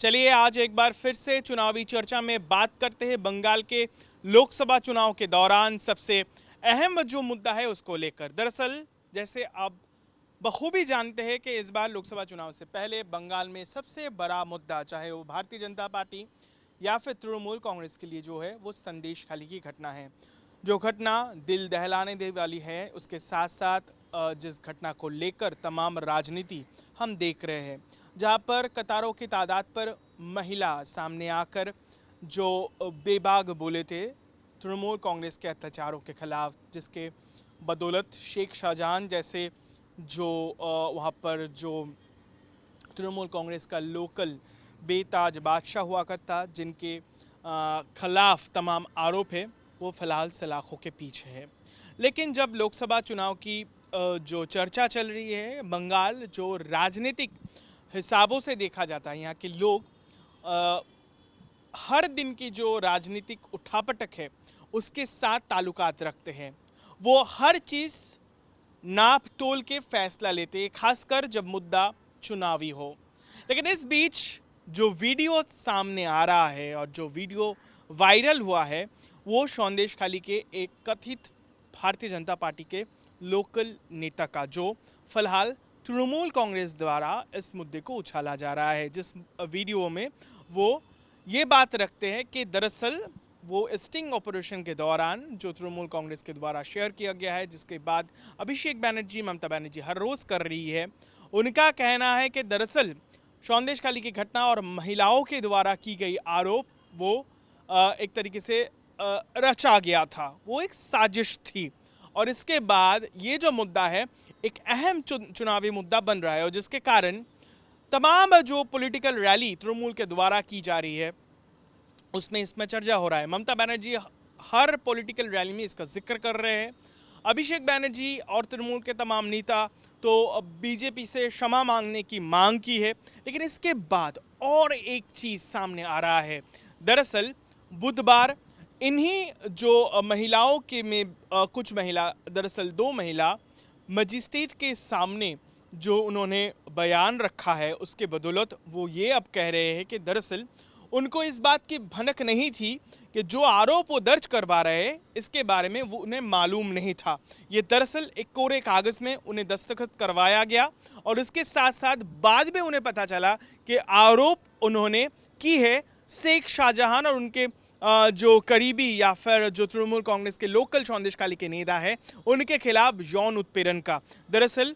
चलिए आज एक बार फिर से चुनावी चर्चा में बात करते हैं बंगाल के लोकसभा चुनाव के दौरान सबसे अहम जो मुद्दा है उसको लेकर। दरअसल जैसे आप बखूबी जानते हैं कि इस बार लोकसभा चुनाव से पहले बंगाल में सबसे बड़ा मुद्दा, चाहे वो भारतीय जनता पार्टी या फिर तृणमूल कांग्रेस के लिए जो है वो संदेश खाली की घटना है। जो घटना दिल दहलाने देने वाली है, उसके साथ साथ जिस घटना को लेकर तमाम राजनीति हम देख रहे हैं, जहां पर कतारों की तादाद पर महिला सामने आकर जो बेबाक बोले थे तृणमूल कांग्रेस के अत्याचारों के खिलाफ, जिसके बदौलत शेख शाहजहां जैसे जो वहाँ पर जो तृणमूल कांग्रेस का लोकल बेताज बादशाह हुआ करता, जिनके खिलाफ तमाम आरोप है, वो फिलहाल सलाखों के पीछे है। लेकिन जब लोकसभा चुनाव की जो चर्चा चल रही है, बंगाल जो राजनीतिक हिसाबों से देखा जाता है, यहाँ के लोग हर दिन की जो राजनीतिक उठापटक है उसके साथ ताल्लुकात रखते हैं। वो हर चीज़ नाप तोल के फैसला लेते हैं, खासकर जब मुद्दा चुनावी हो। लेकिन इस बीच जो वीडियो सामने आ रहा है और जो वीडियो वायरल हुआ है, वो संदेश खाली के एक कथित भारतीय जनता पार्टी के लोकल नेता का, जो फिलहाल तृणमूल कांग्रेस द्वारा इस मुद्दे को उछाला जा रहा है। जिस वीडियो में वो ये बात रखते हैं कि दरअसल वो स्टिंग ऑपरेशन के दौरान जो तृणमूल कांग्रेस के द्वारा शेयर किया गया है, जिसके बाद अभिषेक बनर्जी, ममता बनर्जी हर रोज़ कर रही है, उनका कहना है कि दरअसल संदेश खाली की घटना और महिलाओं के द्वारा की गई आरोप वो एक तरीके से रचा गया था, वो एक साजिश थी। और इसके बाद ये जो मुद्दा है एक अहम चुनावी मुद्दा बन रहा है, और जिसके कारण तमाम जो पॉलिटिकल रैली तृणमूल के द्वारा की जा रही है उसमें इसमें चर्चा हो रहा है। ममता बनर्जी हर पॉलिटिकल रैली में इसका जिक्र कर रहे हैं। अभिषेक बनर्जी और तृणमूल के तमाम नेता तो बीजेपी से क्षमा मांगने की मांग की है। लेकिन इसके बाद और एक चीज़ सामने आ रहा है। दरअसल बुधवार इन्हीं जो महिलाओं के में कुछ महिला, दरअसल 2 महिला मजिस्ट्रेट के सामने जो उन्होंने बयान रखा है, उसके बदौलत वो ये अब कह रहे हैं कि दरअसल उनको इस बात की भनक नहीं थी कि जो आरोप वो दर्ज करवा रहे हैं इसके बारे में वो उन्हें मालूम नहीं था। ये दरअसल एक कोरे कागज़ में उन्हें दस्तखत करवाया गया, और इसके साथ साथ बाद में उन्हें पता चला कि आरोप उन्होंने की है शेख शाहजहां और उनके जो करीबी या फिर जो तृणमूल कांग्रेस के लोकल संदेश खाली के नेता है, उनके खिलाफ यौन उत्पीड़न का। दरअसल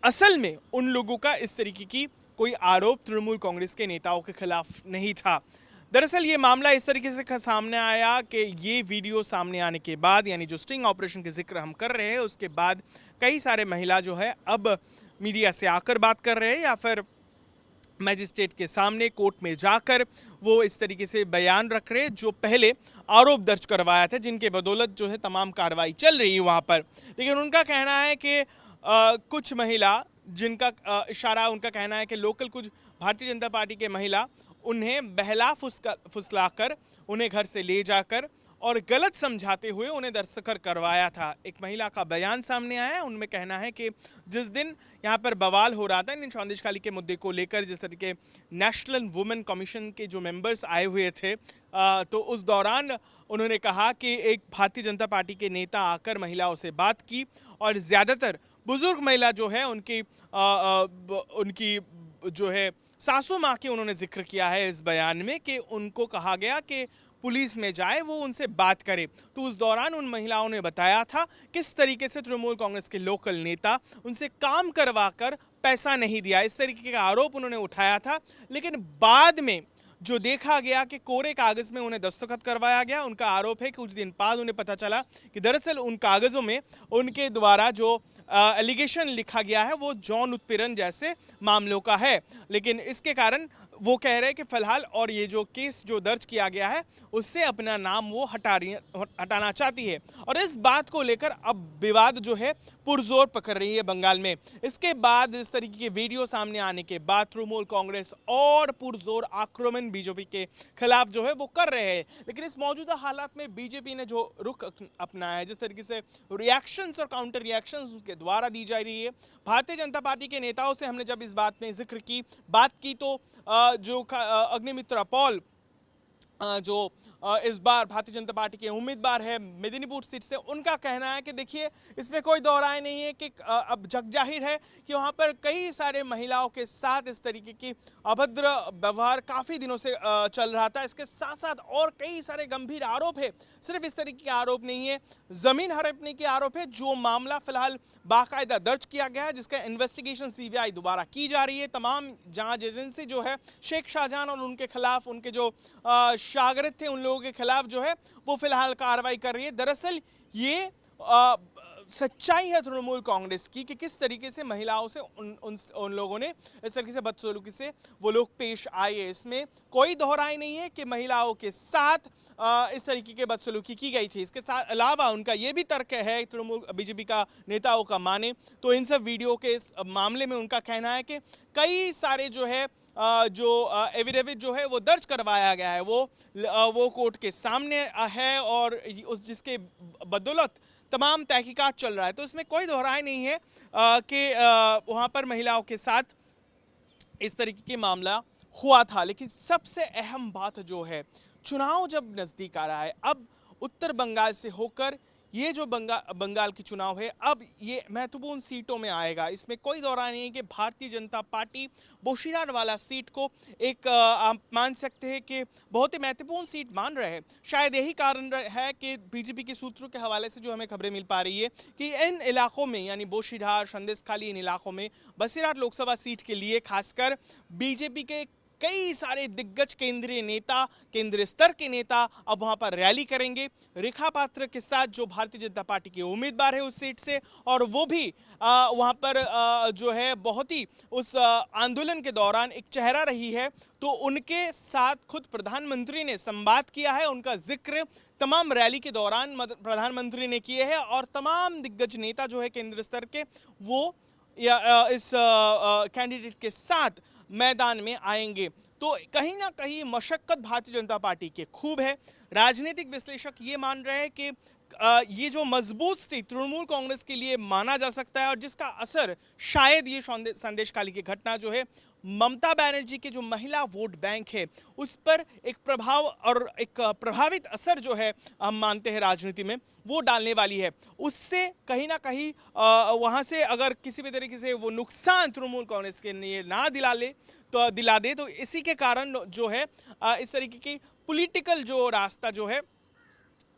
असल में उन लोगों का इस तरीके की कोई आरोप तृणमूल कांग्रेस के नेताओं के खिलाफ नहीं था। दरअसल ये मामला इस तरीके से सामने आया कि ये वीडियो सामने आने के बाद, यानी जो स्टिंग ऑपरेशन के जिक्र हम कर रहे हैं, उसके बाद कई सारे महिला जो है अब मीडिया से आकर बात कर रहे हैं या फिर मैजिस्ट्रेट के सामने कोर्ट में जाकर वो इस तरीके से बयान रख रहे हैं जो पहले आरोप दर्ज करवाया था, जिनके बदौलत जो है तमाम कार्रवाई चल रही है वहाँ पर। लेकिन उनका कहना है कि कुछ महिला, जिनका इशारा, उनका कहना है कि लोकल कुछ भारतीय जनता पार्टी के महिला उन्हें बहला फुसलाकर उन्हें घर से ले जाकर और गलत समझाते हुए उन्हें दस्तखत करवाया था। एक महिला का बयान सामने आया है, उनमें कहना है कि जिस दिन यहाँ पर बवाल हो रहा था इन संदेश खाली के मुद्दे को लेकर, जिस तरीके नेशनल वुमेन कमीशन के जो मेंबर्स आए हुए थे, तो उस दौरान उन्होंने कहा कि एक भारतीय जनता पार्टी के नेता आकर महिलाओं से बात की, और ज़्यादातर बुजुर्ग महिला जो है उनकी जो है सासू माँ की उन्होंने जिक्र किया है इस बयान में, कि उनको कहा गया कि पुलिस में जाए, वो उनसे बात करे। तो उस दौरान उन महिलाओं ने बताया था किस तरीके से तृणमूल कांग्रेस के लोकल नेता उनसे काम करवाकर पैसा नहीं दिया, इस तरीके का आरोप उन्होंने उठाया था। लेकिन बाद में जो देखा गया कि कोरे कागज़ में उन्हें दस्तखत करवाया गया, उनका आरोप है कि कुछ दिन बाद उन्हें पता चला कि दरअसल उन कागज़ों में उनके द्वारा जो एलिगेशन लिखा गया है वो यौन उत्पीड़न जैसे मामलों का है। लेकिन इसके कारण वो कह रहे हैं कि फ़िलहाल और ये जो केस जो दर्ज किया गया है उससे अपना नाम वो हटाना चाहती है, और इस बात को लेकर अब विवाद जो है पुरजोर पकड़ रही है बंगाल में। इसके बाद इस तरीके के वीडियो सामने आने के बाद तृणमूल कांग्रेस और पुरजोर आक्रमण बीजेपी के खिलाफ जो है वो कर रहे हैं। लेकिन इस मौजूदा हालात में बीजेपी ने जो रुख अपनाया है, जिस तरीके से रिएक्शंस और काउंटर रिएक्शंस द्वारा दी जा रही है। भारतीय जनता पार्टी के नेताओं से हमने जब इस बात में जिक्र की बात की तो अग्निमित्रा पॉल जो इस बार भारतीय जनता पार्टी के उम्मीदवार है मेदिनीपुर सीट से, उनका कहना है कि देखिए इसमें कोई दो राय नहीं है कि अब जग जाहिर है कि वहां पर कई सारे महिलाओं के साथ इस तरीके की अभद्र व्यवहार काफ़ी दिनों से चल रहा था। इसके साथ साथ और कई सारे गंभीर आरोप है, सिर्फ इस तरीके के आरोप नहीं है, जमीन हड़पने के आरोप है, जो मामला फिलहाल बाकायदा दर्ज किया गया है, जिसका इन्वेस्टिगेशन सीबीआई दोबारा की जा रही है। तमाम जांच एजेंसी जो है शेख शाहजहां और उनके खिलाफ, उनके जो शागिर्द थे उन लोगों के खिलाफ जो है वो फिलहाल कार्रवाई कर रही है। दरअसल ये सच्चाई है तृणमूल कांग्रेस की कि किस तरीके से महिलाओं से उन लोगों ने इस तरीके से बदसलूकी से वो लोग पेश आए। इसमें कोई दोहराई नहीं है कि महिलाओं के साथ इस तरीके के बदसलूकी की गई थी। इसके साथ अलावा उनका ये भी तर्क है, तृणमूल बीजेपी का नेताओं का माने तो इन सब वीडियो के इस मामले में उनका कहना है कि कई सारे जो है एविडेविट जो है वो दर्ज करवाया गया है, वो कोर्ट के सामने है और उस जिसके बदौलत तमाम तहकीकात चल रहा है। तो इसमें कोई दोहराई नहीं है कि वहाँ पर महिलाओं के साथ इस तरीके के मामला हुआ था। लेकिन सबसे अहम बात जो है, चुनाव जब नज़दीक आ रहा है, अब उत्तर बंगाल से होकर ये जो बंगाल की चुनाव है अब ये महत्वपूर्ण सीटों में आएगा। इसमें कोई दौरान नहीं है कि भारतीय जनता पार्टी बोशीरार वाला सीट को एक आप मान सकते हैं कि बहुत ही महत्वपूर्ण सीट मान रहे हैं। शायद यही कारण है कि बीजेपी के सूत्रों के हवाले से जो हमें खबरें मिल पा रही है कि इन इलाकों में यानी बोशीरार, संदेशखाली, इन इलाकों में बसीरार लोकसभा सीट के लिए खासकर बीजेपी के कई सारे दिग्गज केंद्रीय नेता, केंद्रीय स्तर के नेता अब वहां पर रैली करेंगे रेखा पात्र के साथ, जो भारतीय जनता पार्टी के उम्मीदवार है उस सीट से, और वो भी वहां पर जो है बहुत ही उस आंदोलन के दौरान एक चेहरा रही है। तो उनके साथ खुद प्रधानमंत्री ने संवाद किया है, उनका जिक्र तमाम रैली के दौरान प्रधानमंत्री ने किए हैं और तमाम दिग्गज नेता जो है केंद्र स्तर के वो इस कैंडिडेट के साथ मैदान में आएंगे। तो कहीं ना कहीं मशक्कत भारतीय जनता पार्टी के खूब है। राजनीतिक विश्लेषक ये मान रहे हैं कि ये जो मजबूत स्थिति तृणमूल कांग्रेस के लिए माना जा सकता है और जिसका असर शायद ये संदेशखाली की घटना जो है ममता बनर्जी के जो महिला वोट बैंक है उस पर एक प्रभाव और एक प्रभावित असर जो है हम मानते हैं राजनीति में वो डालने वाली है। उससे कहीं ना कहीं वहाँ से अगर किसी भी तरीके से वो नुकसान तृणमूल कांग्रेस के लिए ना दिला दे तो इसी के कारण जो है इस तरीके की पॉलिटिकल जो रास्ता जो है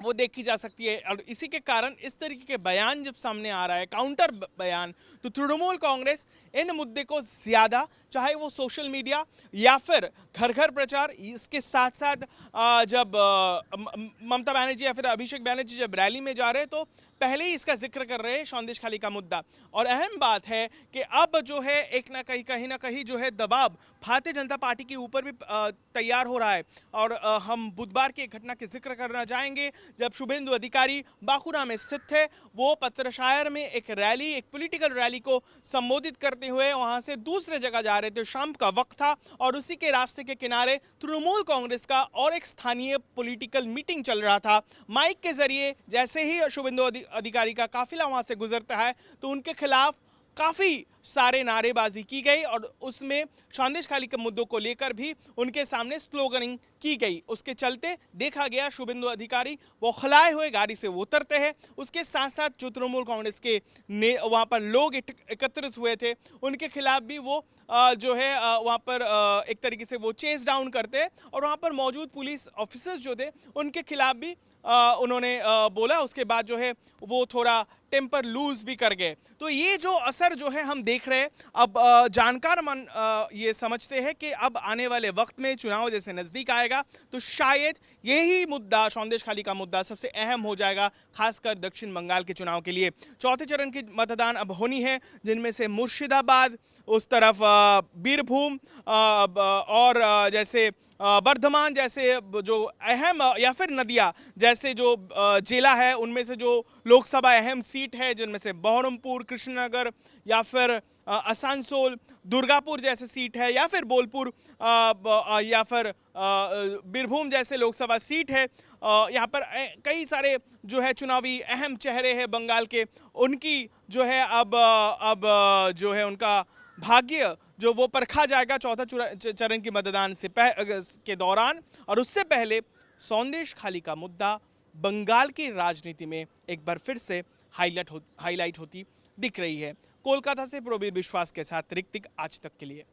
वो देखी जा सकती है। और इसी के कारण इस तरीके के बयान जब सामने आ रहा है, काउंटर बयान, तो तृणमूल कांग्रेस इन मुद्दे को ज़्यादा, चाहे वो सोशल मीडिया या फिर घर घर प्रचार, इसके साथ साथ जब ममता बनर्जी या फिर अभिषेक बनर्जी जब रैली में जा रहे हैं तो पहले ही इसका जिक्र कर रहे हैं संदेशखाली का मुद्दा। और अहम बात है कि अब जो है एक ना कहीं ना कहीं जो है दबाव भारतीय जनता पार्टी के ऊपर भी तैयार हो रहा है। और हम बुधवार की एक घटना के जिक्र करना चाहेंगे जब शुभेंदु अधिकारी बांकुरा में स्थित थे, वो पत्रशायर में एक रैली, एक पॉलिटिकल रैली को संबोधित करते हुए वहां से दूसरे जगह जा रहे थे। शाम का वक्त था और उसी के रास्ते के किनारे तृणमूल कांग्रेस का और एक स्थानीय पॉलिटिकल मीटिंग चल रहा था। माइक के जरिए जैसे ही शुभेंदु अधिकारी का काफिला वहां से गुजरता है तो उनके खिलाफ काफी सारे नारेबाजी की गई और उसमें संदेशखाली के मुद्दों को लेकर भी उनके सामने स्लोगनिंग की गई। उसके चलते देखा गया शुभेंदु अधिकारी वो खलाए हुए गाड़ी से वो उतरते हैं, उसके साथ साथ जो तृणमूल कांग्रेस के वहाँ पर लोग एकत्रित हुए थे उनके खिलाफ भी वो जो है वहाँ पर एक तरीके से वो चेस डाउन करते हैं और वहाँ पर मौजूद पुलिस ऑफिसर्स जो थे उनके खिलाफ भी उन्होंने बोला। उसके बाद जो है वो थोड़ा टेम्पर लूज भी कर गए। तो ये जो असर जो है हम देख रहे हैं। अब जानकार मन ये समझते हैं कि अब आने वाले वक्त में चुनाव जैसे नज़दीक आएगा तो शायद यही मुद्दा, संदेशखाली का मुद्दा सबसे अहम हो जाएगा, खासकर दक्षिण बंगाल के चुनाव के लिए। चौथे चरण की मतदान अब होनी है, जिनमें से मुर्शिदाबाद, उस तरफ बीरभूम और जैसे वर्धमान जैसे जो अहम या फिर नदिया जैसे जो जिला है उनमें से जो लोकसभा अहम सीट है जिनमें से बहरमपुर, कृष्णनगर या फिर आसनसोल, दुर्गापुर जैसे सीट है, या फिर बोलपुर या फिर बीरभूम जैसे लोकसभा सीट है, यहाँ पर कई सारे जो है चुनावी अहम चेहरे हैं बंगाल के, उनकी जो है अब जो है उनका भाग्य जो वो परखा जाएगा चौथा चरण की मतदान से के दौरान। और उससे पहले सौंदेश खाली का मुद्दा बंगाल की राजनीति में एक बार फिर से हाईलाइट होती दिख रही है। कोलकाता से प्रवीर विश्वास के साथ ऋतिक, आज तक के लिए।